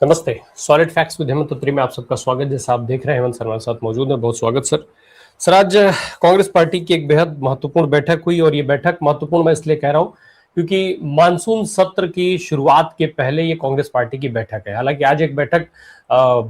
नमस्ते। Solid facts with Hemant उत्तरी में आप सबका स्वागत। जैसा आप देख रहे हैं हेमंत सर हमारे साथ मौजूद है। बहुत स्वागत सर। सर आज कांग्रेस पार्टी की एक बेहद महत्वपूर्ण बैठक हुई और ये बैठक महत्वपूर्ण मैं इसलिए कह रहा हूं क्योंकि मानसून सत्र की शुरुआत के पहले ये कांग्रेस पार्टी की बैठक है। हालांकि आज एक बैठक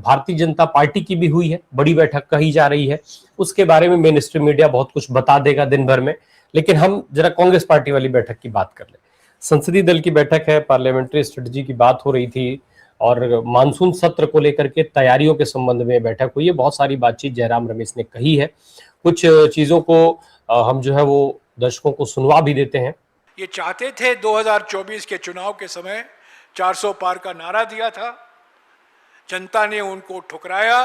भारतीय जनता पार्टी की भी हुई है, बड़ी बैठक कही जा रही है, उसके बारे में मेन स्ट्रीम मीडिया बहुत कुछ बता देगा दिन भर में। लेकिन हम जरा कांग्रेस पार्टी वाली बैठक की बात कर लें। संसदीय दल की बैठक है, पार्लियामेंट्री स्ट्रेटजी की बात हो रही थी और मानसून सत्र को लेकर के तैयारियों के संबंध में बैठक हुई है। बहुत सारी बातचीत जयराम रमेश ने कही है। कुछ चीजों को हम जो है वो दर्शकों को सुनवा भी देते हैं। ये चाहते थे 2024 के चुनाव के समय 400 पार का नारा दिया था, जनता ने उनको ठुकराया,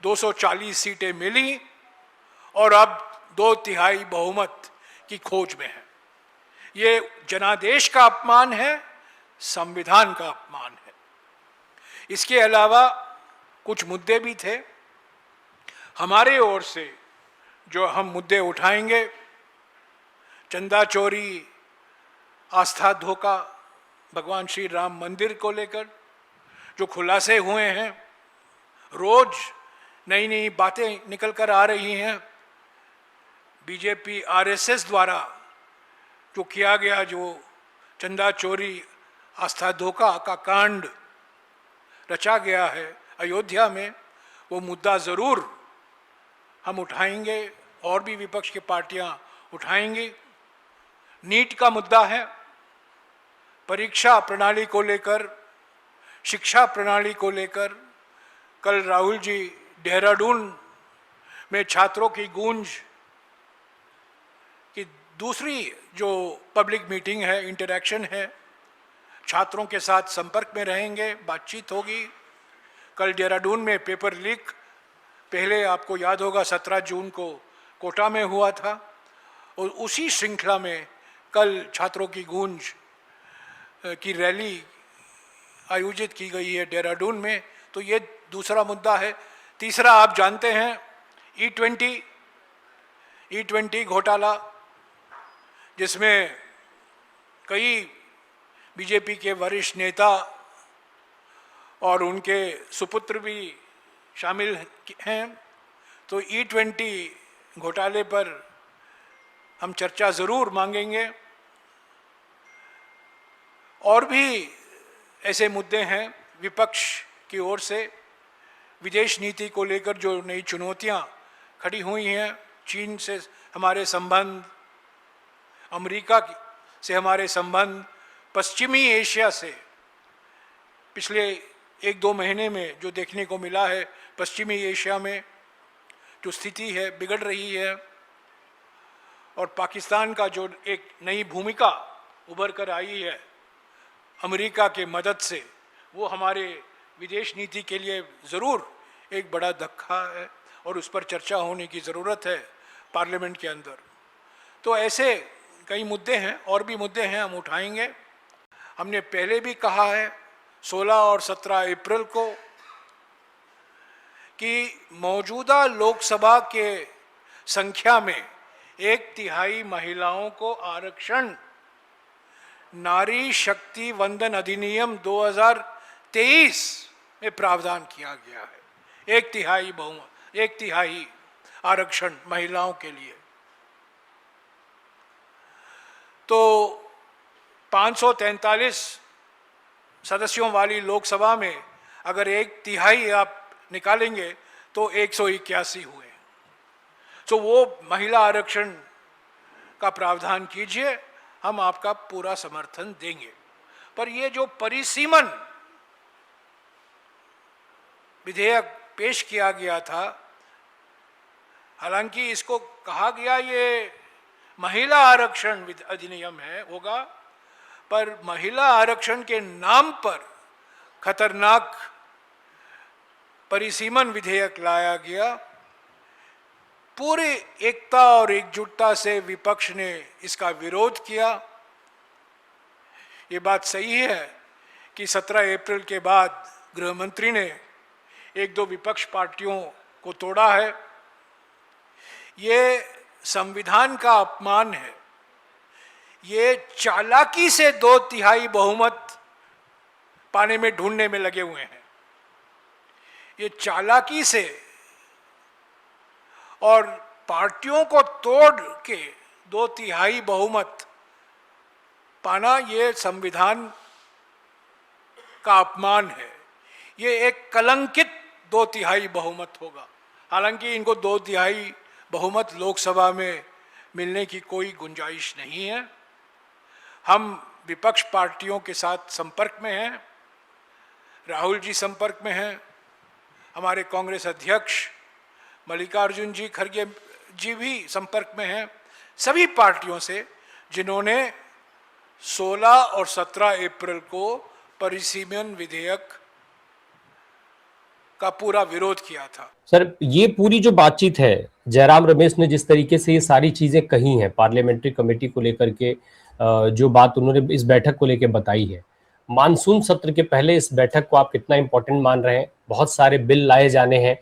240 सीटें मिली और अब 2/3 बहुमत की खोज में है। ये जनादेश का अपमान है, संविधान का अपमान है। इसके अलावा कुछ मुद्दे भी थे हमारे ओर से जो हम मुद्दे उठाएंगे। चंदा चोरी, आस्था धोखा, भगवान श्री राम मंदिर को लेकर जो खुलासे हुए हैं, रोज नई नई बातें निकल कर आ रही हैं। बीजेपी आरएसएस द्वारा जो किया गया, जो चंदा चोरी, आस्था धोखा का कांड रचा गया है अयोध्या में, वो मुद्दा ज़रूर हम उठाएंगे और भी विपक्ष की पार्टियां उठाएंगी। नीट का मुद्दा है, परीक्षा प्रणाली को लेकर, शिक्षा प्रणाली को लेकर। कल राहुल जी देहरादून में छात्रों की गूंज की दूसरी जो पब्लिक मीटिंग है, इंटरैक्शन है, छात्रों के साथ संपर्क में रहेंगे, बातचीत होगी। कल देहरादून में पेपर लीक, पहले आपको याद होगा 17 जून को कोटा में हुआ था, और उसी श्रृंखला में कल छात्रों की गूंज की रैली आयोजित की गई है देहरादून में। तो ये दूसरा मुद्दा है। तीसरा, आप जानते हैं E20 घोटाला, जिसमें कई बीजेपी के वरिष्ठ नेता और उनके सुपुत्र भी शामिल हैं। तो E20 घोटाले पर हम चर्चा ज़रूर मांगेंगे। और भी ऐसे मुद्दे हैं विपक्ष की ओर से। विदेश नीति को लेकर जो नई चुनौतियां खड़ी हुई हैं, चीन से हमारे संबंध, अमेरिका से हमारे संबंध, पश्चिमी एशिया से पिछले 1-2 महीने में जो देखने को मिला है, पश्चिमी एशिया में जो स्थिति है बिगड़ रही है, और पाकिस्तान का जो एक नई भूमिका उभर कर आई है अमेरिका के मदद से, वो हमारे विदेश नीति के लिए ज़रूर एक बड़ा धक्का है और उस पर चर्चा होने की ज़रूरत है पार्लियामेंट के अंदर। तो ऐसे कई मुद्दे हैं, और भी मुद्दे हैं, हम उठाएंगे। हमने पहले भी कहा है 16 और 17 अप्रैल को कि मौजूदा लोकसभा के संख्या में 1/3 महिलाओं को आरक्षण नारी शक्ति वंदन अधिनियम 2023 में प्रावधान किया गया है। 1/3 बहुमत, 1/3 आरक्षण महिलाओं के लिए। तो 543 सदस्यों वाली लोकसभा में अगर 1/3 आप निकालेंगे तो 181 हुए। तो वो महिला आरक्षण का प्रावधान कीजिए, हम आपका पूरा समर्थन देंगे। पर ये जो परिसीमन विधेयक पेश किया गया था, हालांकि इसको कहा गया ये महिला आरक्षण अधिनियम है होगा, पर महिला आरक्षण के नाम पर खतरनाक परिसीमन विधेयक लाया गया। पूरी एकता और एकजुटता से विपक्ष ने इसका विरोध किया। ये बात सही है कि 17 अप्रैल के बाद गृह मंत्री ने 1-2 विपक्ष पार्टियों को तोड़ा है। ये संविधान का अपमान है। ये चालाकी से 2/3 बहुमत पाने में ढूंढने में लगे हुए हैं। ये चालाकी से और पार्टियों को तोड़ के 2/3 बहुमत पाना, ये संविधान का अपमान है। ये एक कलंकित 2/3 बहुमत होगा। हालांकि इनको 2/3 बहुमत लोकसभा में मिलने की कोई गुंजाइश नहीं है। हम विपक्ष पार्टियों के साथ संपर्क में हैं, राहुल जी संपर्क में हैं, हमारे कांग्रेस अध्यक्ष मल्लिकार्जुन जी खड़गे जी भी संपर्क में हैं, सभी पार्टियों से जिन्होंने 16 और 17 अप्रैल को परिसीमन विधेयक का पूरा विरोध किया था। सर, ये पूरी जो बातचीत है, जयराम रमेश ने जिस तरीके से ये सारी चीजें कही हैं पार्लियामेंट्री कमेटी को लेकर के, जो बात उन्होंने इस बैठक को लेकर बताई है, मानसून सत्र के पहले इस बैठक को आप कितना इंपॉर्टेंट मान रहे हैं? बहुत सारे बिल लाए जाने हैं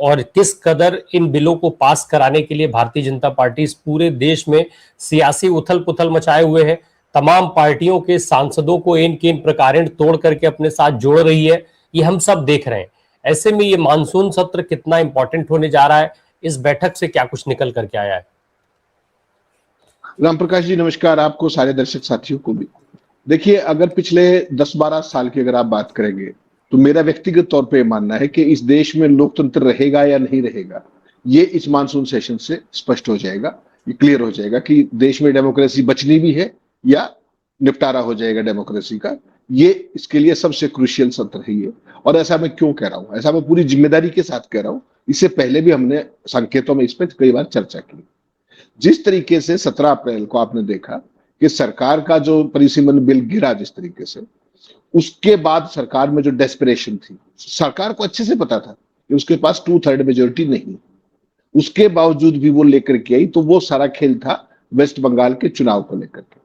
और किस कदर इन बिलों को पास कराने के लिए भारतीय जनता पार्टी इस पूरे देश में सियासी उथल पुथल मचाए हुए है, तमाम पार्टियों के सांसदों को इन के इन प्रकारेण तोड़ करके अपने साथ जोड़ रही है, ये हम सब देख रहे हैं। ऐसे में ये मानसून सत्र कितना इंपॉर्टेंट होने जा रहा है? इस बैठक से क्या कुछ निकल करके आया है? राम प्रकाश जी नमस्कार, आपको, सारे दर्शक साथियों को भी। देखिए, अगर पिछले 10-12 साल की अगर आप बात करेंगे तो मेरा व्यक्तिगत तौर पे मानना है कि इस देश में लोकतंत्र रहेगा या नहीं रहेगा, ये इस मानसून सेशन से स्पष्ट हो जाएगा, ये क्लियर हो जाएगा कि देश में डेमोक्रेसी बचनी भी है या निपटारा हो जाएगा डेमोक्रेसी का। ये इसके लिए सबसे क्रूशियल सत्र है ये। और ऐसा मैं क्यों कह रहा हूं, ऐसा मैं पूरी जिम्मेदारी के साथ कह रहा हूं। इससे पहले भी हमने संकेतों में इस पर कई बार चर्चा की। जिस तरीके से 17 अप्रैल को आपने देखा कि सरकार का जो परिसीमन बिल गिरा जिस तरीके से, उसके बाद सरकार में जो डेस्परेशन थी, सरकार को अच्छे से पता था कि उसके पास 2/3 मेजोरिटी नहीं, उसके बावजूद भी वो लेकर के आई। तो वो सारा खेल था वेस्ट बंगाल के चुनाव को लेकर के।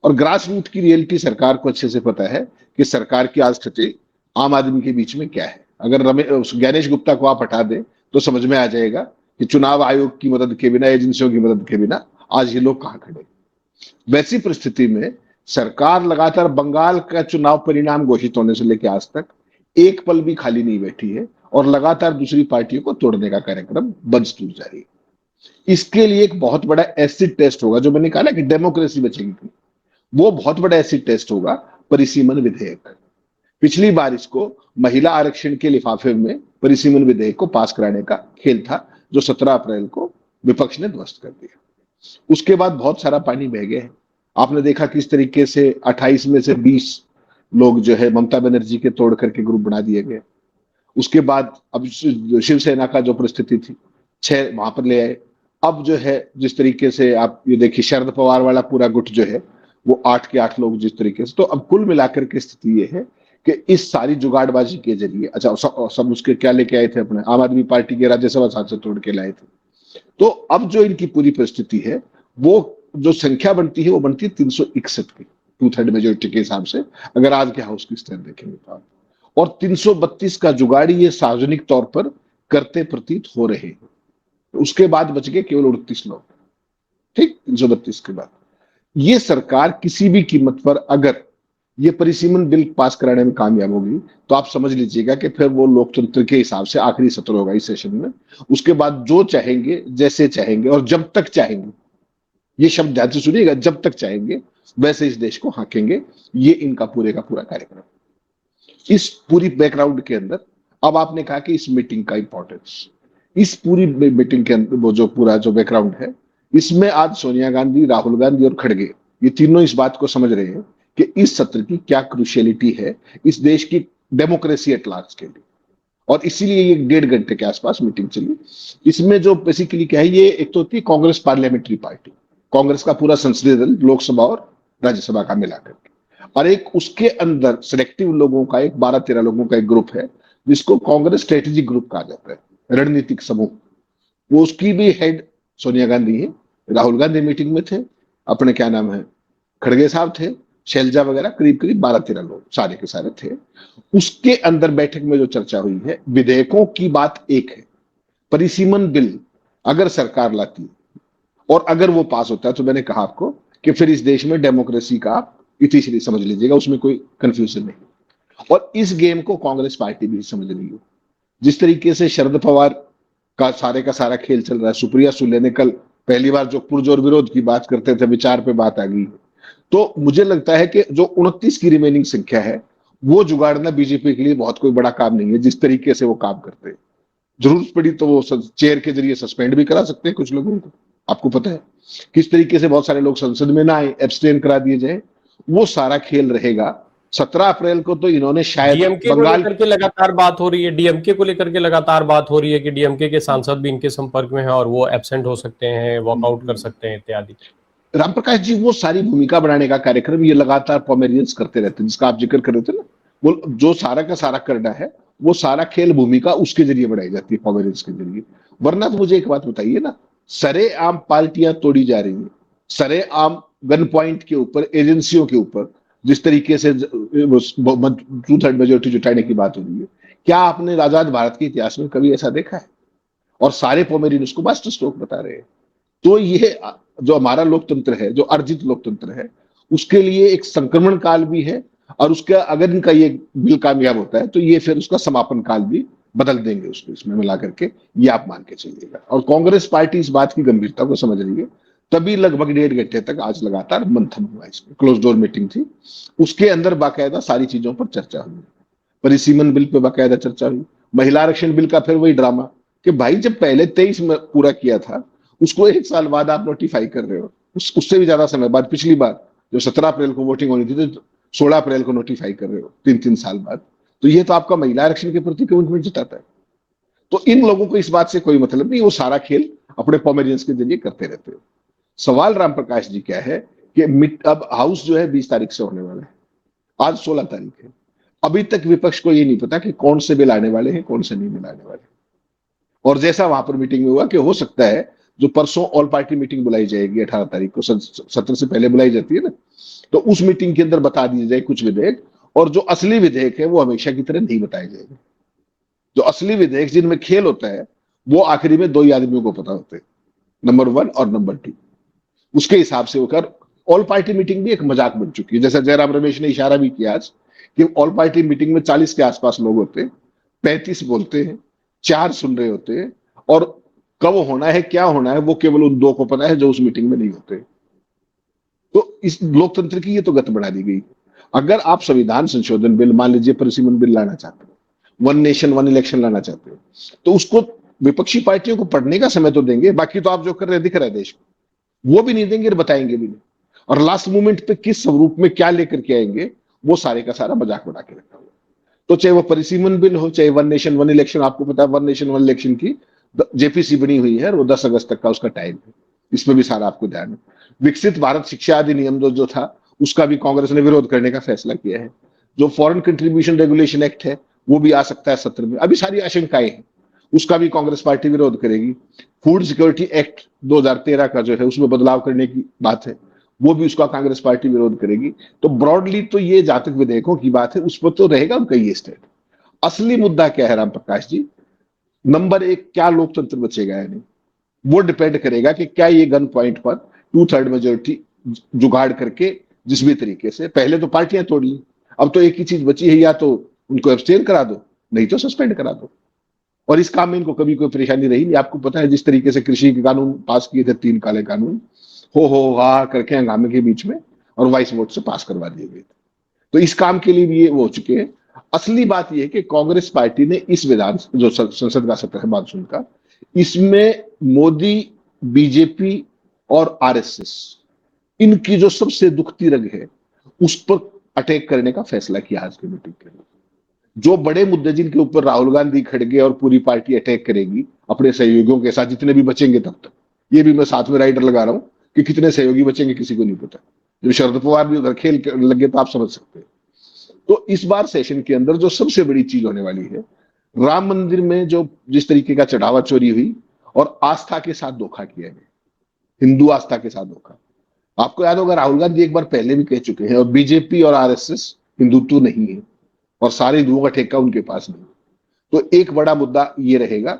और ग्रास रूट की रियलिटी सरकार को अच्छे से पता है कि सरकार की आज स्थिति आम आदमी के बीच में क्या है। अगर ज्ञानेश गुप्ता को आप हटा दें तो समझ में आ जाएगा कि चुनाव आयोग की मदद के बिना, एजेंसियों की मदद के बिना आज ये लोग कहां खड़े। वैसी परिस्थिति में सरकार लगातार बंगाल का चुनाव परिणाम घोषित होने से लेकर आज तक एक पल भी खाली नहीं बैठी है और लगातार दूसरी पार्टियों को तोड़ने का कार्यक्रम बदस्तूर जारी है। इसके लिए एक बहुत बड़ा एसिड टेस्ट होगा, जो मैंने कहा ना कि डेमोक्रेसी बचेगी, वो बहुत बड़ा एसिड टेस्ट होगा परिसीमन विधेयक। पिछली बार इसको महिला आरक्षण के लिफाफे में परिसीमन विधेयक को पास कराने का खेल था, जो 17 अप्रैल को विपक्ष ने ध्वस्त कर दिया। उसके बाद बहुत सारा पानी बह गया है। आपने देखा किस तरीके से 28 में से 20 लोग जो है ममता बनर्जी के तोड़ करके ग्रुप बना दिए गए। उसके बाद अब शिवसेना का जो परिस्थिति थी, 6 वहां पर ले आए। अब जो है जिस तरीके से आप ये देखिए, शरद पवार वाला पूरा गुट जो है वो 8 के 8 लोग जिस तरीके से। तो अब कुल मिलाकर के स्थिति ये है कि इस सारी जुगाड़बाजी के जरिए, अच्छा सब उसके क्या लेके आए थे, अपने आम आदमी पार्टी के राज्यसभा सांसद तोड़ के लाए थे। तो अब जो इनकी पूरी परिस्थिति है, वो जो संख्या बनती है वो बनती है 361 की, 2/3 मेजोरिटी के हिसाब से, अगर आज के हाउस की स्थिति देखेंगे तो आप। और 332 का जुगाड़ी ये सार्वजनिक तौर पर करते प्रतीत हो रहे हैं। उसके बाद बच गए केवल 38 लोग, ठीक, 332 के बाद। ये सरकार किसी भी कीमत पर अगर ये परिसीमन बिल पास कराने में कामयाब होगी तो आप समझ लीजिएगा कि फिर वो लोकतंत्र के हिसाब से आखिरी सत्र होगा इस सेशन में। उसके बाद जो चाहेंगे, जैसे चाहेंगे और जब तक चाहेंगे, ये शब्द ध्यान से सुनिएगा, जब तक चाहेंगे वैसे इस देश को हाकेंगे। ये इनका पूरे का पूरा कार्यक्रम। इस पूरी बैकग्राउंड के अंदर अब आपने कहा कि इस मीटिंग का इंपॉर्टेंस, इस पूरी मीटिंग के अंदर वो जो पूरा जो बैकग्राउंड है, इसमें आज सोनिया गांधी, राहुल गांधी और खड़गे, ये तीनों इस बात को समझ रहे हैं कि इस सत्र की क्या क्रूशियलिटी है इस देश की डेमोक्रेसी एट लार्ज के लिए। और इसीलिए ये 1.5 घंटे के आसपास मीटिंग चली। इसमें जो बेसिकली क्या है, ये एक तो होती है कांग्रेस पार्लियामेंट्री पार्टी, कांग्रेस का पूरा संसदीय दल, लोकसभा और राज्यसभा का मिलाकर के, और एक उसके अंदर सिलेक्टिव लोगों का एक 12-13 लोगों का एक ग्रुप है जिसको कांग्रेस स्ट्रेटेजिक ग्रुप कहा जाता है, रणनीतिक समूह। वो उसकी भी हेड सोनिया गांधी है। राहुल गांधी मीटिंग में थे, अपने क्या नाम है, खड़गे साहब थे, शैलजा वगैरह, करीब करीब 12-13 लोग सारे के सारे थे। उसके अंदर बैठक में जो चर्चा हुई है, विधेयकों की बात एक है, परिसीमन बिल अगर सरकार लाती है और अगर वो पास होता है तो मैंने कहा आपको कि फिर इस देश में डेमोक्रेसी का आप इतिश्री समझ लीजिएगा, उसमें कोई कंफ्यूजन नहीं। और इस गेम को कांग्रेस पार्टी भी समझ रही है। जिस तरीके से शरद पवार का सारा खेल चल रहा है, सुप्रिया सुले ने कल पहली बार जो पुरजोर विरोध की बात करते थे, विचार पे बात आ गई। तो मुझे लगता है कि जो 29 की रिमेनिंग संख्या है वो जुगाड़ना बीजेपी के लिए बहुत कोई बड़ा काम नहीं है। जिस तरीके से वो काम करते हैं, जरूरत पड़ी तो वो चेयर के जरिए सस्पेंड भी करा सकते हैं कुछ लोगों को। आपको पता है किस तरीके से बहुत सारे लोग संसद में ना आए, एब्सटेन करा दिए जाए। वो सारा खेल रहेगा। 17 अप्रैल को तो इन्होंने शायद डीएमके को लेकर के लगातार बात हो रही है, डीएमके को लेकर के लगातार बात हो रही है कि डीएमके के सांसद भी इनके संपर्क में हैं और वो एब्सेंट हो सकते हैं, वॉकआउट कर सकते हैं इत्यादि। रामप्रकाश जी, वो सारी भूमिका बनाने का कार्यक्रम ये लगातार पॉमेरियंस करते रहते हैं, जिसका आप जिक्र कर रहे थे ना। वो जो सारा का सारा करना है, वो सारा खेल भूमिका उसके जरिए बनाई जाती है, पॉमेरियंस के जरिए। वरना तो मुझे एक बात बताइए ना, सरेआम पार्टियां तोड़ी जा रही हैं, सरेआम गन पॉइंट के ऊपर, एजेंसियों के ऊपर जिस तरीके से 2/3 मेजोरिटी जुटाने की बात हो रही है, क्या आपने आजाद भारत के इतिहास में कभी ऐसा देखा है? और सारे पॉमेरियन उसको मास्टर स्ट्रोक बता रहे हैं। तो ये जो हमारा लोकतंत्र है, जो अर्जित लोकतंत्र है, उसके लिए एक संक्रमण काल भी है। और उसका अगर इनका ये बिल कामयाब होता है तो ये फिर उसका समापन काल भी बदल देंगे उसको इसमें मिला करके, ये आप मान के चलिएगा। और कांग्रेस पार्टी इस बात की गंभीरता को समझ रही है, तभी लगभग 1.5 घंटे तक आज लगातार मंथन हुआ, इसमें क्लोज डोर मीटिंग थी, उसके अंदर बाकायदा सारी चीजों पर चर्चा हुई। परिसीमन बिल पे बाकायदा चर्चा हुई। महिला आरक्षण बिल का फिर वही ड्रामा कि भाई जब पहले 23 में पूरा किया था, उसको 1 साल बाद आप नोटिफाई कर रहे हो, उससे भी ज्यादा समय बाद। पिछली बार जो 17 अप्रैल को वोटिंग होनी थी तो 16 अप्रैल को नोटिफाई कर रहे हो, 3-3 साल बाद। तो ये तो आपका महिला आरक्षण के प्रति कमिटमेंट जताता है। तो इन लोगों को इस बात से कोई मतलब नहीं, वो सारा खेल अपने पॉमेरियंस के जरिए करते रहते हो। सवाल रामप्रकाश जी क्या है कि अब हाउस जो है 20 तारीख से होने वाला है, आज 16 तारीख है। अभी तक विपक्ष को ये नहीं पता कि कौन से बिल आने वाले हैं, कौन से नहीं बिल आने वाले। और जैसा वहां पर मीटिंग में हुआ कि हो सकता है जो परसों ऑल पार्टी मीटिंग बुलाई जाएगी 18 तारीख को, सत्र से पहले बुलाई जाती है ना, तो उस मीटिंग के अंदर बता दिए जाए कुछ विधेयक, और जो असली विधेयक है वो हमेशा की तरह नहीं बताए जाएंगे। जो असली विधेयक जिनमें खेल होता है वो आखिरी में 2 ही आदमियों को पता होते हैं, नंबर 1 और नंबर 2। उसके हिसाब से होकर ऑल पार्टी मीटिंग भी एक मजाक बन चुकी है। जैसा जयराम रमेश ने इशारा भी किया आज कि ऑल पार्टी मीटिंग में 40 के आसपास लोग होते हैं, 35 बोलते हैं, 4 सुन रहे होते हैं, और कब होना है क्या होना है वो केवल उन 2 को पता है जो उस मीटिंग में नहीं होते। तो इस लोकतंत्र की ये तो गत बढ़ा दी गई। अगर आप संविधान संशोधन बिल, मान लीजिए परिसीमन बिल लाना चाहते हो, 1 नेशन 1 इलेक्शन लाना चाहते हो, तो उसको विपक्षी पार्टियों को पढ़ने का समय तो देंगे। बाकी तो आप जो कर रहे हैं दिख रहा है देश को, वो भी नहीं देंगे और बताएंगे भी नहीं। और लास्ट मोमेंट पे किस स्वरूप में क्या लेकर के आएंगे वो सारे का सारा मजाक बना के रखा हुआ। तो चाहे वो परिसीमन बिल हो, चाहे 1 नेशन 1 इलेक्शन, आपको पता है 1 नेशन 1 इलेक्शन की जेपीसी बनी हुई है और वो 10 अगस्त तक का उसका टाइम है। इसमें भी सारा आपको ध्यान है। विकसित भारत शिक्षा अधिनियम जो था उसका भी कांग्रेस ने विरोध करने का फैसला किया है। जो फॉरेन कंट्रीब्यूशन रेगुलेशन एक्ट है वो भी आ सकता है सत्र में, अभी सारी आशंकाएं हैं, उसका भी कांग्रेस पार्टी विरोध करेगी। फूड सिक्योरिटी एक्ट 2013 का जो है उसमें बदलाव करने की बात है, वो भी उसका कांग्रेस पार्टी विरोध करेगी। तो ब्रॉडली तो ये जहां तक विधेयकों की बात है उस पर तो रहेगा उनका ये स्टैंड। असली मुद्दा क्या है रामप्रकाश जी, नंबर 1 क्या लोकतंत्र बचेगा या नहीं, वो डिपेंड करेगा कि क्या ये गन पॉइंट पर 2/3 मेजोरिटी जुगाड़ करके जिस भी तरीके से, पहले तो पार्टियां तोड़ ली, अब तो एक ही चीज बची है, या तो उनको एब्सटेन करा दो नहीं तो सस्पेंड करा दो। और इस काम में इनको कभी कोई परेशानी रही नहीं। आपको पता है जिस तरीके से कृषि के कानून पास किए थे, 3 काले कानून, हो हा करके हंगामे के बीच में, और वाइस वोट से पास करवा दिए गए थे। तो इस काम के लिए भी ये वो हो चुके हैं। असली बात यह है कि कांग्रेस पार्टी ने इस विधान जो संसद का सत्र है मानसून का, इसमें मोदी, बीजेपी और आरएसएस, इनकी जो सबसे दुखती रग है उस पर अटैक करने का फैसला किया आज की मीटिंग के लिए। जो बड़े मुद्दे जिनके ऊपर राहुल गांधी खड़गे और पूरी पार्टी अटैक करेगी अपने सहयोगियों के साथ, जितने भी बचेंगे तब तक, ये भी मैं साथ में राइडर लगा रहा हूं कि कितने सहयोगी बचेंगे किसी को नहीं पता। जब शरद पवार भी उधर खेल लगे तो आप समझ सकते हैं। तो इस बार सेशन के अंदर जो सबसे बड़ी चीज होने वाली है, राम मंदिर में जो जिस तरीके का चढ़ावा चोरी हुई और आस्था के साथ धोखा किया गया, हिंदू आस्था के साथ धोखा। आपको याद होगा राहुल गांधी एक बार पहले भी कह चुके हैं, और बीजेपी और आरएसएस हिंदुत्व नहीं है और सारे हिंदुओं का ठेका उनके पास नहीं। तो एक बड़ा मुद्दा ये रहेगा,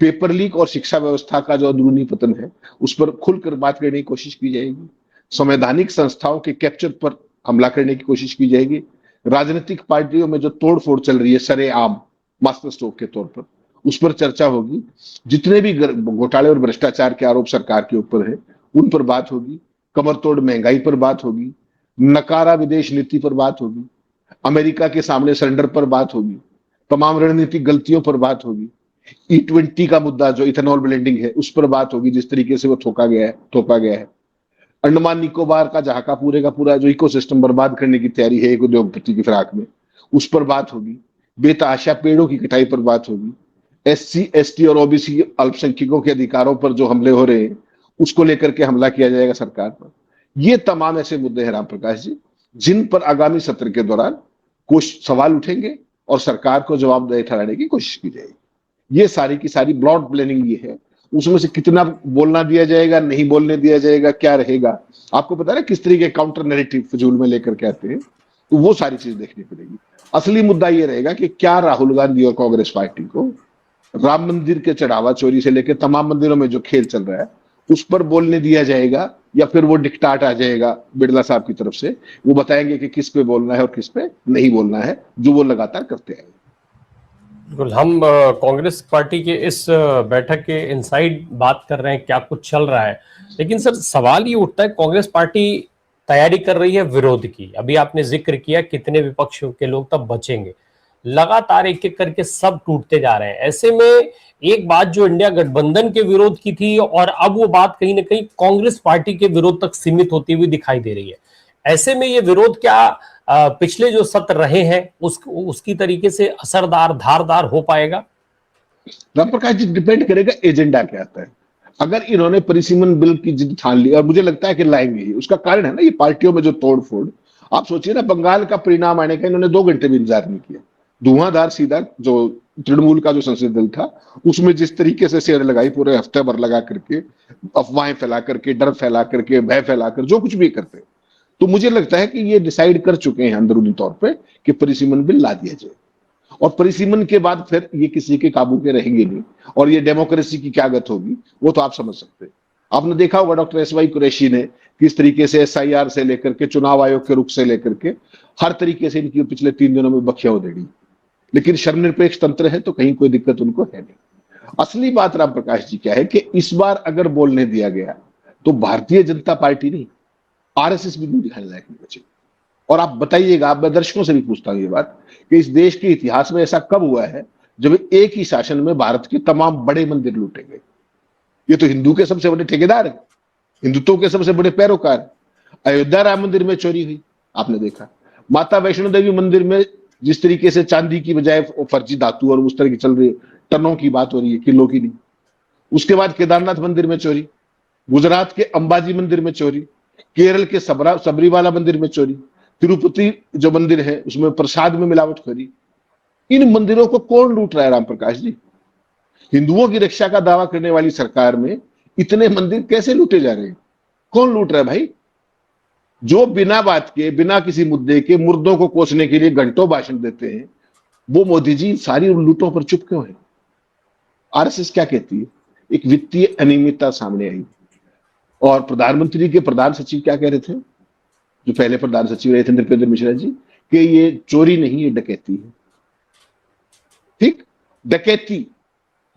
पेपर लीक और शिक्षा व्यवस्था का जो अंदरूनी पतन है उस पर खुलकर बात करने की कोशिश की जाएगी। संवैधानिक संस्थाओं के कैप्चर पर हमला करने की कोशिश की जाएगी। राजनीतिक पार्टियों में जो तोड़फोड़ चल रही है सरेआम मास्टर स्ट्रोक के तौर पर, उस पर चर्चा होगी। जितने भी घोटाले और भ्रष्टाचार के आरोप सरकार के ऊपर है उन पर बात होगी। कमर तोड़ महंगाई पर बात होगी। नकारा विदेश नीति पर बात होगी। अमेरिका के सामने सरेंडर पर बात होगी। तमाम रणनीतिक गलतियों पर बात होगी। E20 का मुद्दा जो इथेनॉल ब्लेंडिंग है उस पर बात होगी, जिस तरीके से वो थोपा गया है। अंडमान निकोबार का जहां का पूरा जो इकोसिस्टम बर्बाद करने की तैयारी है एक उद्योगपति की फिराक में, उस पर बात होगी। बेतहाशा पेड़ों की कटाई पर बात होगी। SC ST और OBC अल्पसंख्यकों के अधिकारों पर जो हमले हो रहे हैं उसको लेकर के हमला किया जाएगा सरकार पर। ये तमाम ऐसे मुद्दे हैं राम प्रकाश जी, जिन पर आगामी सत्र के दौरान कुछ सवाल उठेंगे और सरकार को जवाबदेह ठहराने की कोशिश की जाएगी। ये सारी की सारी ब्रॉड प्लानिंग ये है। उसमें से कितना बोलना दिया जाएगा, नहीं बोलने दिया जाएगा, क्या रहेगा, आपको पता है किस तरीके काउंटर नैरेटिव फजूल में लेकर के आते हैं, तो वो सारी चीज देखनी पड़ेगी। असली मुद्दा ये रहेगा कि क्या राहुल गांधी और कांग्रेस पार्टी को राम मंदिर के चढ़ावा चोरी से लेकर तमाम मंदिरों में जो खेल चल रहा है उस पर बोलने दिया जाएगा, या फिर वो डिक्टाट आ जाएगा बिरला साहब की तरफ से, वो बताएंगे कि किस पे बोलना है और किस पे नहीं बोलना है, जो वो लगातार करते हैं। बिल्कुल, हम कांग्रेस पार्टी के इस बैठक के इनसाइड बात कर रहे हैं, क्या कुछ चल रहा है। लेकिन सर सवाल ये उठता है, कांग्रेस पार्टी तैयारी कर रही है विरोध की। अभी आपने जिक्र किया कितने विपक्ष के लोग तब बचेंगे, लगातार एक एक करके सब टूटते जा रहे हैं। ऐसे में एक बात जो इंडिया गठबंधन के विरोध की थी और अब वो बात कहीं ना कहीं कांग्रेस पार्टी के विरोध तक सीमित होती हुई दिखाई दे रही है। ऐसे में ये विरोध क्या पिछले जो सत्र रहे हैं उसकी तरीके से असरदार धारदार हो पाएगा? राम प्रकाश जी, डिपेंड करेगा एजेंडा क्या आता है। अगर इन्होंने परिसीमन बिल की जिद ठान ली, और मुझे लगता है कि लाएंगे ही, उसका कारण है ना ये पार्टियों में जो तोड़फोड़। आप सोचिए ना, बंगाल का परिणाम आने का इन्होंने 2 घंटे भी इंतजार नहीं किया। धुआंधार सीधा जो तृणमूल का जो संसदीय दल था उसमें जिस तरीके से शेयर लगाई, पूरे हफ्ते भर लगा करके, अफवाहें फैला करके, डर फैला करके, भय फैलाकर जो कुछ भी करते, तो मुझे लगता है कि ये डिसाइड कर चुके हैं अंदरूनी तौर पे कि परिसीमन बिल ला दिया जाए। और परिसीमन के बाद फिर ये किसी के काबू के रहेंगे नहीं, और ये डेमोक्रेसी की क्या गत होगी वो तो आप समझ सकते हैं। आपने देखा होगा डॉक्टर SY कुरैशी ने किस तरीके से SIR से लेकर के चुनाव आयोग के रुख से लेकर के हर तरीके से इनकी पिछले 3 दिनों में बखिया उधेड़ी। लेकिन शर्मनिरपेक्ष तंत्र है तो कहीं कोई दिक्कत उनको है नहीं। असली बात राम प्रकाश जी क्या है कि इस बार अगर बोलने दिया गया तो भारतीय जनता पार्टी नहीं, RSS भी दिखाने लायक नहीं बचेगी। और आप बताइएगा, मैं दर्शकों से भी पूछता हूं ये बात, कि इस देश के इतिहास में ऐसा कब हुआ है जब एक ही शासन में भारत के तमाम बड़े मंदिर लूटे गए। ये तो हिंदू के सबसे बड़े ठेकेदार है, हिंदुत्व के सबसे बड़े पैरोकार। अयोध्या राम मंदिर में चोरी हुई, आपने देखा। माता वैष्णो देवी मंदिर में जिस तरीके से चांदी की बजाय फर्जी धातु और उस तरह की चल रही है, टनों की बात हो रही है, किलो की नहीं। उसके बाद केदारनाथ मंदिर में चोरी, गुजरात के अंबाजी मंदिर में चोरी, केरल के सबरीवाला मंदिर में चोरी, तिरुपति जो मंदिर है उसमें प्रसाद में मिलावटखोरी। इन मंदिरों को कौन लूट रहा है राम प्रकाश जी? हिंदुओं की रक्षा का दावा करने वाली सरकार में इतने मंदिर कैसे लूटे जा रहे हैं? कौन लूट रहा है भाई? जो बिना बात के, बिना किसी मुद्दे के मुर्दों को कोसने के लिए घंटों भाषण देते हैं, वो मोदी जी सारी लूटों पर चुप क्यों है? RSS क्या कहती है? एक वित्तीय अनियमितता सामने आई, और प्रधानमंत्री के प्रधान सचिव क्या कह रहे थे, जो पहले प्रधान सचिव रहे थे नृपेंद्र मिश्रा जी, कि ये चोरी नहीं, ये डकैती है। ठीक, डकैती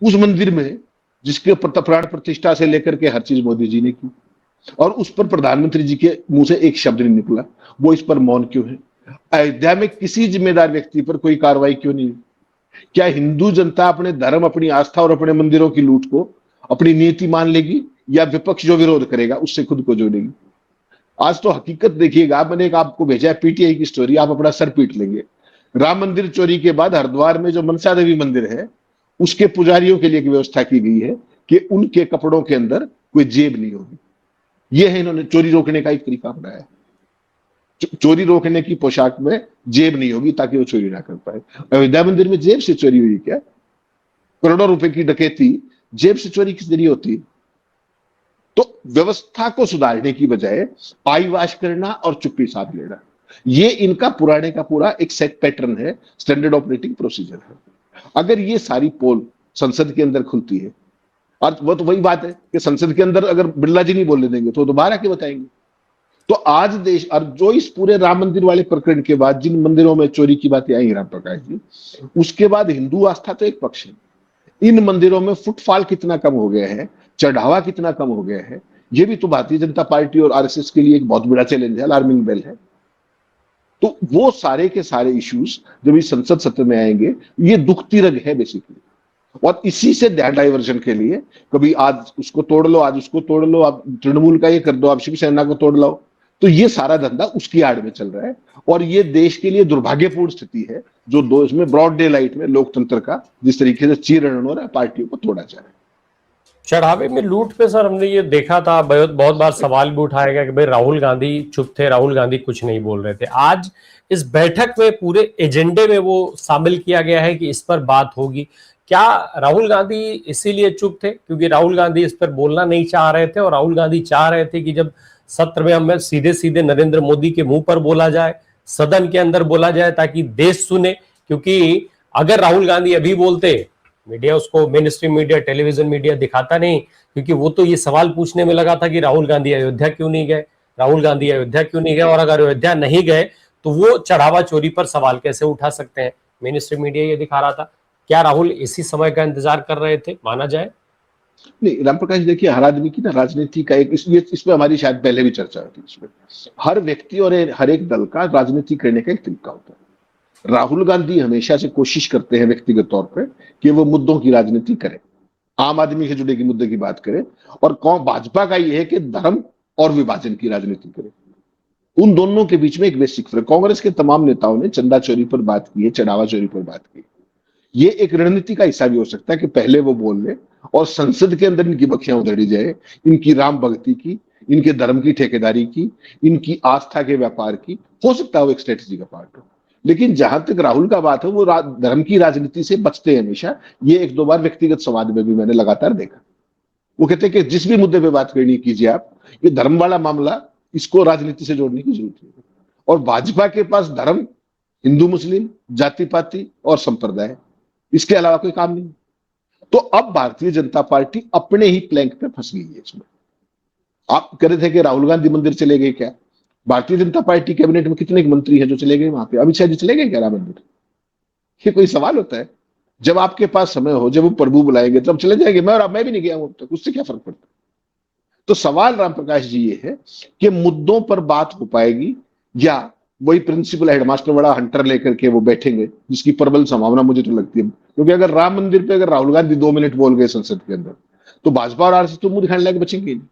उस मंदिर में जिसके प्राण प्रतिष्ठा से लेकर के हर चीज मोदी जी ने की, और उस पर प्रधानमंत्री जी के मुंह से एक शब्द नहीं निकला। वो इस पर मौन क्यों है? अयोध्या में किसी जिम्मेदार व्यक्ति पर कोई कार्रवाई क्यों नहीं? क्या हिंदू जनता अपने धर्म, अपनी आस्था और अपने मंदिरों की लूट को अपनी नीति मान लेगी, या विपक्ष जो विरोध करेगा उससे खुद को जोड़ेगी? आज तो हकीकत देखिएगा, मैंने एक आपको भेजा है PTI की स्टोरी, आप अपना सर पीट लेंगे। राम मंदिर चोरी के बाद हरिद्वार में जो मनसा देवी मंदिर है उसके पुजारियों के लिए व्यवस्था की गई है कि उनके कपड़ों के अंदर कोई जेब नहीं होगी। यह है इन्होंने चोरी रोकने का एक तरीका अपनाया। चोरी रोकने की पोशाक में जेब नहीं होगी ताकि वो चोरी ना कर पाए। अयोध्या मंदिर में जेब से चोरी हुई क्या? करोड़ों रुपए की डकैती जेब से चोरी किस जरिए होती है? तो व्यवस्था को सुधारने की बजाय आईवाश करना और चुप्पी साध लेना, ये इनका पुराने का पूरा एक सेट पैटर्न है, स्टैंडर्ड ऑपरेटिंग प्रोसीजर है। अगर ये सारी पोल संसद के अंदर खुलती है, और वो तो वही बात है कि संसद के अंदर अगर बिरला जी नहीं बोलने देंगे तो दोबारा के बताएंगे। तो आज देश, और जो इस पूरे राम मंदिर वाले प्रकरण के बाद जिन मंदिरों में चोरी की बातें आई राम प्रकाश जी, उसके बाद हिंदू आस्था तो एक पक्ष है, इन मंदिरों में फुटफॉल कितना कम हो गया है, चढ़ावा कितना कम हो गया है, ये भी तो भारतीय जनता पार्टी और आरएसएस के लिए एक बहुत बड़ा चैलेंज है, अलार्मिंग बेल है। तो वो सारे के सारे इश्यूज जब इस संसद सत्र में आएंगे, ये दुखती रग है बेसिकली, और इसी से ध्यान डाइवर्जन के लिए कभी आज उसको तोड़ लो, आज उसको तोड़ लो, आप तृणमूल का ये कर दो, आप शिवसेना को तोड़ लो, तो ये सारा धंधा उसकी आड़ में चल रहा है। और ये देश के लिए दुर्भाग्यपूर्ण स्थिति है, जो देश में ब्रॉड डे लाइट में लोकतंत्र का जिस तरीके से चीरहरण हो रहा है, पार्टियों को तोड़ा जा रहा है। चढ़ावे में लूट पे सर हमने ये देखा था, बहुत बार सवाल भी उठाया गया कि भाई राहुल गांधी चुप थे, राहुल गांधी कुछ नहीं बोल रहे थे। आज इस बैठक में पूरे एजेंडे में वो शामिल किया गया है कि इस पर बात होगी। क्या राहुल गांधी इसीलिए चुप थे क्योंकि राहुल गांधी इस पर बोलना नहीं चाह रहे थे, और राहुल गांधी चाह रहे थे कि जब सत्र में हमें सीधे सीधे नरेंद्र मोदी के मुंह पर बोला जाए, सदन के अंदर बोला जाए, ताकि देश सुने? क्योंकि अगर राहुल गांधी अभी बोलते, मीडिया उसको, main stream media, television media दिखाता नहीं, क्योंकि वो तो ये सवाल पूछने में लगा था कि राहुल गांधी अयोध्या क्यों नहीं गए, राहुल गांधी अयोध्या क्यों नहीं गए, और अगर अयोध्या नहीं गए तो वो चढ़ावा चोरी पर सवाल कैसे उठा सकते हैं? मेन स्ट्रीम मीडिया ये दिखा रहा था। क्या राहुल इसी समय का इंतजार कर रहे थे, माना जाए? नहीं रामप्रकाश, देखिए हर आदमी की ना राजनीति का एक, इसमें हमारी शायद पहले भी चर्चा हुई थी, इसमें हर व्यक्ति और हर एक दल का राजनीति करने का एक तरीका होता है। राहुल गांधी हमेशा से कोशिश करते हैं व्यक्तिगत तौर पे कि वो मुद्दों की राजनीति करें, आम आदमी से जुड़े की मुद्दे की बात करें, और कौन भाजपा का ये है कि धर्म और विभाजन की राजनीति करे। उन दोनों के बीच में एक बेसिक फर्क, कांग्रेस के तमाम नेताओं ने चंदा चोरी पर बात की है, चढ़ावा चोरी पर बात की। ये एक रणनीति का हिस्सा भी हो सकता है कि पहले वो बोल ले और संसद के अंदर इनकी बखियां उधेड़ी जाए, इनकी राम भक्ति की, इनके धर्म की ठेकेदारी की, इनकी आस्था के व्यापार की, हो सकता है वो एक स्ट्रेटेजी का पार्ट हो। लेकिन जहां तक राहुल का बात है, वो धर्म की राजनीति से बचते हैं हमेशा। ये एक दो बार व्यक्तिगत संवाद में भी मैंने लगातार देखा। वो कहते हैं कि जिस भी मुद्दे पे बात करनी कीजिए आप, ये धर्म वाला मामला, इसको राजनीति से जोड़ने की जरूरत है। और भाजपा के पास धर्म, हिंदू मुस्लिम, जाति पाति और संप्रदाय, इसके अलावा कोई काम नहीं। तो अब भारतीय जनता पार्टी अपने ही प्लैंक पे फंस गई है इसमें। आप कह रहे थे कि राहुल गांधी मंदिर चले गए, क्या भारतीय जनता पार्टी कैबिनेट में कितने मंत्री हैं जो चले गए वहां पे? अमित शाह जी चले गए क्या राम मंदिर? ये कोई सवाल होता है? जब आपके पास समय हो, जब वो प्रभु बुलाएंगे तब चले जाएंगे। मैं भी नहीं गया हूं अब तक, उससे क्या फर्क पड़ता? तो सवाल रामप्रकाश जी ये है कि मुद्दों पर बात हो पाएगी, या वही प्रिंसिपल हेडमास्टर बड़ा हंटर लेकर के वो बैठेंगे, जिसकी प्रबल संभावना मुझे तो लगती है। क्योंकि अगर राम मंदिर पे अगर राहुल गांधी 2 मिनट बोल गए संसद के अंदर, तो भाजपा और आरएसएस तो मुंह दिखाने लायक बचेंगे नहीं।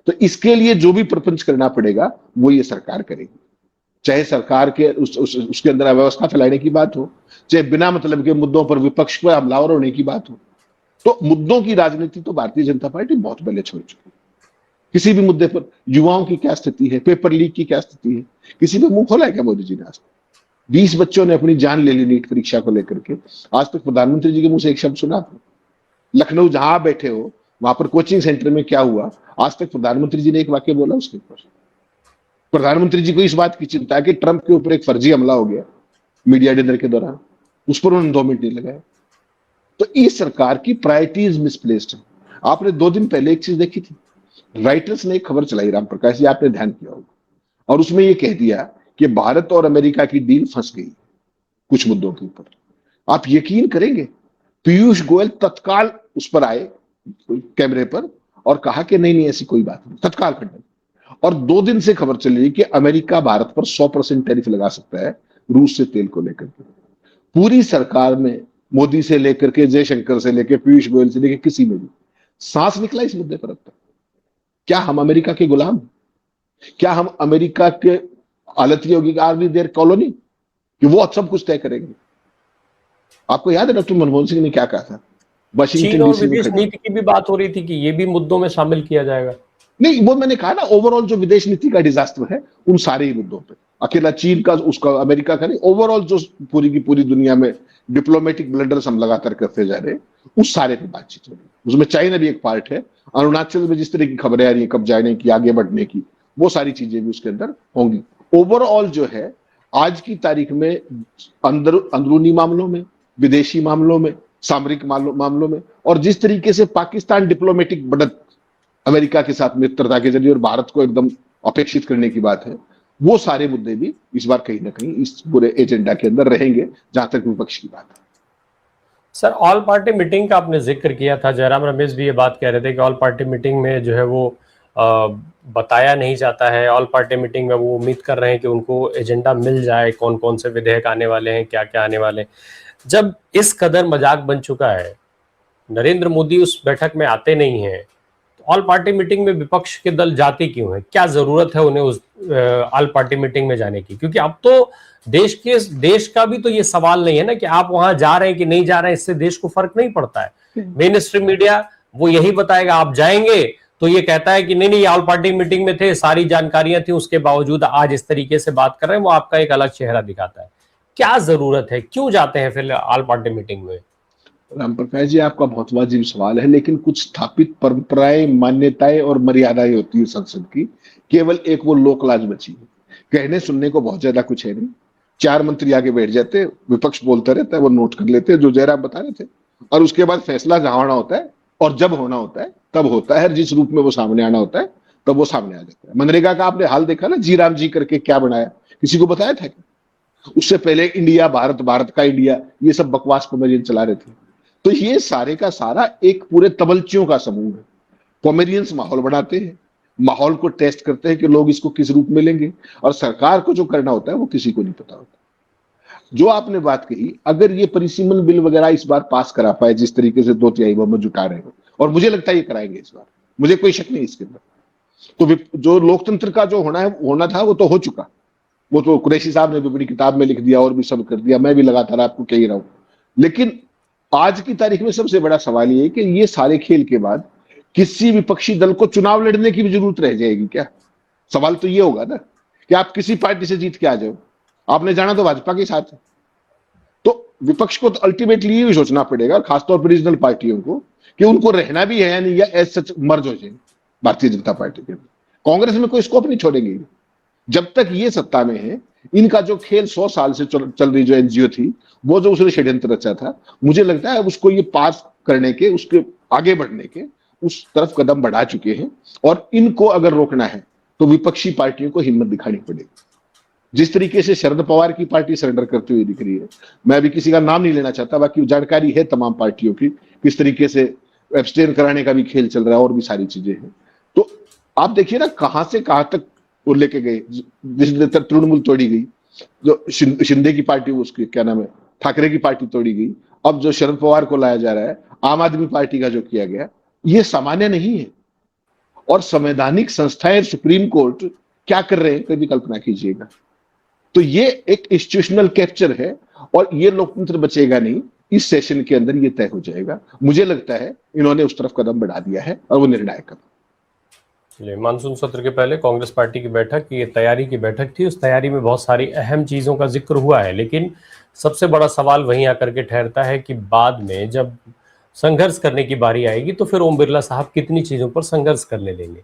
तो इसके लिए जो भी प्रपंच करना पड़ेगा वो ये सरकार करेगी, चाहे सरकार के उसके अंदर अव्यवस्था फैलाने की बात हो, चाहे बिना मतलब के मुद्दों पर विपक्ष पर हमलावर होने की बात हो। तो मुद्दों की राजनीति तो भारतीय जनता पार्टी बहुत पहले छोड़ चुकी है। किसी भी मुद्दे पर युवाओं की क्या स्थिति है, पेपर लीक की क्या स्थिति है, किसी पे मुंह खोला है क्या मोदी जी ने? आज 20 बच्चों ने अपनी जान ले ली नीट परीक्षा को लेकर के। आज तक प्रधानमंत्री जी के मुंह से एक शब्द सुना? लखनऊ जहां बैठे हो वहां पर कोचिंग सेंटर में क्या हुआ, आज तक प्रधानमंत्री जी ने एक वाक्य बोला उसके ऊपर? प्रधानमंत्री जी को इस बात की चिंता है कि ट्रंप के ऊपर एक फर्जी हमला हो गया मीडिया डिनर के दौरान, उस पर उन्होंने 2 मिनट नहीं लगाए। तो इस सरकार की प्रायोरिटीज मिसप्लेस्ड है। आपने 2 दिन पहले एक चीज देखी थी, राइटर्स ने एक खबर चलाई रामप्रकाश जी, आपने ध्यान किया होगा, और उसमें यह कह दिया कि भारत और अमेरिका की डील फंस गई कुछ मुद्दों के ऊपर। आप यकीन करेंगे, पीयूष गोयल तत्काल उस पर आए कैमरे पर और कहा कि नहीं ऐसी कोई बात नहीं, तत्काल खंडन। और 2 दिन से खबर चल रही कि अमेरिका भारत पर 100% टैरिफ लगा सकता है रूस से तेल को लेकर के। पूरी सरकार में मोदी से लेकर के जयशंकर से लेकर पीयूष गोयल से लेकर किसी में भी सांस निकला इस मुद्दे पर अब तक? क्या हम अमेरिका के गुलाम? क्या हम अमेरिका के हालत ये होगी आर बी देयर कॉलोनी कि वो सब कुछ तय करेंगे? आपको याद है डॉक्टर मनमोहन सिंह ने क्या कहा था? चीन और विदेश नीति की भी बात हो रही थी कि ये भी मुद्दों में शामिल किया जाएगा। नहीं, वो मैंने कहा ना, ओवरऑल जो विदेश नीति का डिजास्टर है उन सारे ही मुद्दों पे, अकेला चीन का उसका अमेरिका का नहीं, ओवरऑल जो पूरी की पूरी दुनिया में डिप्लोमेटिक ब्लंडर्स हम लगातार करते जा रहे हैं, उस सारे पे बातचीत हो रही है। उसमें चाइना भी एक पार्ट है, अरुणाचल में जिस तरह की खबरें आ रही है कब जाने की, आगे बढ़ने की, वो सारी चीजें भी उसके अंदर होंगी। ओवरऑल जो है आज की तारीख में अंदरूनी मामलों में, विदेशी मामलों में, सामरिक मामलों में, और जिस तरीके से पाकिस्तान डिप्लोमेटिक बढ़त अमेरिका के साथ मित्रता के जरिए और भारत को एकदम अपेक्षित करने की बात है, वो सारे मुद्दे भी इस बार कहीं ना कहीं इस पूरे एजेंडा के अंदर रहेंगे, जहां तक विपक्ष की बात है। सर, ऑल पार्टी मीटिंग का आपने जिक्र किया था, जयराम रमेश भी ये बात कह रहे थे कि ऑल पार्टी मीटिंग में जो है वो बताया नहीं जाता है। ऑल पार्टी मीटिंग में वो उम्मीद कर रहे हैं कि उनको एजेंडा मिल जाए, कौन कौन से विधेयक आने वाले हैं, क्या क्या आने वाले हैं। जब इस कदर मजाक बन चुका है, नरेंद्र मोदी उस बैठक में आते नहीं हैं, तो ऑल पार्टी मीटिंग में विपक्ष के दल जाते क्यों हैं? क्या जरूरत है उन्हें उस ऑल पार्टी मीटिंग में जाने की? क्योंकि अब तो देश का भी तो ये सवाल नहीं है ना कि आप वहां जा रहे हैं कि नहीं जा रहे हैं, इससे देश को फर्क नहीं पड़ता है। मेन स्ट्रीम मीडिया वो यही बताएगा, आप जाएंगे तो ये कहता है कि नहीं नहीं, ऑल पार्टी मीटिंग में थे, सारी जानकारियां थी, उसके बावजूद आज इस तरीके से बात कर रहे हैं, वो आपका एक अलग चेहरा दिखाता है। क्या जरूरत है, क्यों जाते हैं फिर ऑल पार्टी मीटिंग में? राम प्रकाश जी, आपका बहुत वाजिब सवाल है, लेकिन कुछ स्थापित परंपराएं, मान्यताएं और मर्यादाएं होती है संसद की। केवल एक वो लोक लाज बची है। कहने सुनने को बहुत ज्यादा कुछ है नहीं। 4 मंत्री आगे बैठ जाते, विपक्ष बोलता रहता है, वो नोट कर लेते हैं जो जयराम बता रहे थे, और उसके बाद फैसला जहां होना होता है और जब होना होता है तब होता है। जिस रूप में वो सामने आना होता है तब वो सामने आ जाता है। मनरेगा का आपने हाल देखा ना, जी राम जी करके क्या बनाया, किसी को बताया था क्या? उससे पहले इंडिया भारत, भारत का इंडिया, ये सब बकवास कॉमेडियन चला रहे थे। तो ये सारे का सारा एक पूरे तबलचियों का समूह है। कॉमेडियंस माहौल बनाते हैं, माहौल को टेस्ट करते हैं कि लोग इसको किस रूप में लेंगे, और सरकार को जो करना होता है वो किसी को नहीं पता होता। जो आपने बात कही, अगर ये परिसीमन बिल वगैरह इस बार पास करा पाए, जिस तरीके से 2/3 बहुमत जुटा रहे हो, और मुझे लगता है ये कराएंगे इस बार, मुझे कोई शक नहीं इसके अंदर, तो जो लोकतंत्र का जो होना था वो तो हो चुका। वो तो कुरैशी साहब ने भी बड़ी किताब में लिख दिया और भी सब कर दिया, मैं भी लगातार आपको कह ही रहा हूं। लेकिन आज की तारीख में सबसे बड़ा सवाल ये है कि ये सारे खेल के बाद किसी विपक्षी दल को चुनाव लड़ने की भी जरूरत रह जाएगी क्या? सवाल तो ये होगा ना कि आप किसी पार्टी से जीत के आ जाओ, आपने जाना तो भाजपा के साथ है। तो विपक्ष को तो अल्टीमेटली ये भी सोचना पड़ेगा, खासतौर पर रीजनल पार्टियों को, कि उनको रहना भी है या नहीं, या एज सच मर्ज हो जाए भारतीय जनता पार्टी के। कांग्रेस में कोई स्कोप नहीं छोड़ेंगे जब तक ये सत्ता में है। इनका जो खेल 100 साल से चल रही जो एनजीओ थी, वो जो उसने षड्यंत्र रचा था, मुझे लगता है उसको ये पास करने के, उसके आगे बढ़ने के उस तरफ कदम बढ़ा चुके हैं। और इनको अगर रोकना है तो विपक्षी पार्टियों को हिम्मत दिखानी पड़ेगी। जिस तरीके से शरद पवार की पार्टी सरेंडर करती हुई दिख रही है, मैं अभी किसी का नाम नहीं लेना चाहता, बाकी जानकारी है तमाम पार्टियों की, किस तरीके से एब्सटेन कराने का भी खेल चल रहा है और भी सारी चीजें हैं। तो आप देखिए ना, कहां से कहां तक वो लेके गए। जिस तृणमूल तोड़ी गई, जो शिंदे की पार्टी, उसकी क्या नाम है, ठाकरे की पार्टी तोड़ी गई, अब जो शरद पवार को लाया जा रहा है, आम आदमी पार्टी का जो किया गया, ये सामान्य नहीं है। और संवैधानिक संस्थाएं, सुप्रीम कोर्ट क्या कर रहे हैं, कभी कल्पना कीजिएगा। तो ये एक इंस्टीट्यूशनल कैप्चर है, और ये लोकतंत्र बचेगा नहीं। इस सेशन के अंदर ये तय हो जाएगा। मुझे लगता है इन्होंने उस तरफ कदम बढ़ा दिया है, और वो निर्णायक कदम। मानसून सत्र के पहले कांग्रेस पार्टी की बैठक, ये तैयारी की बैठक थी। उस तैयारी में बहुत सारी अहम चीजों का जिक्र हुआ है, लेकिन सबसे बड़ा सवाल वहीं आकर के ठहरता है कि बाद में जब संघर्ष करने की बारी आएगी तो फिर ओम बिरला साहब कितनी चीजों पर संघर्ष करने देंगे।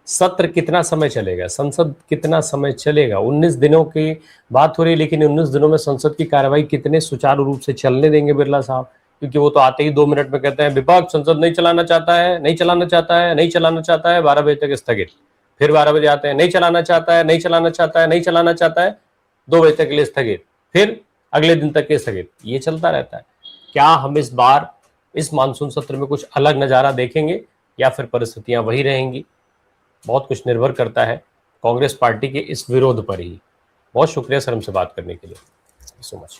सत्र कितना समय चलेगा, संसद कितना समय चलेगा। 19 दिनों की बात हो रही है, लेकिन 19 दिनों में संसद की कार्यवाही कितने सुचारू रूप से चलने देंगे बिरला साहब? क्योंकि वो तो आते ही 2 मिनट में कहते हैं विपक्ष संसद नहीं चलाना चाहता है, नहीं चलाना चाहता है, नहीं चलाना चाहता है, 12 बजे तक स्थगित। फिर 12 बजे आते हैं, नहीं चलाना चाहता है, नहीं चलाना चाहता है, नहीं चलाना चाहता है, 2 बजे तक के लिए स्थगित, फिर अगले दिन तक के स्थगित। ये चलता रहता है। क्या हम इस बार इस मानसून सत्र में कुछ अलग नजारा देखेंगे, या फिर परिस्थितियां वही रहेंगी? बहुत कुछ निर्भर करता है कांग्रेस पार्टी के इस विरोध पर ही। बहुत शुक्रिया सर हमसे बात करने के लिए। So much.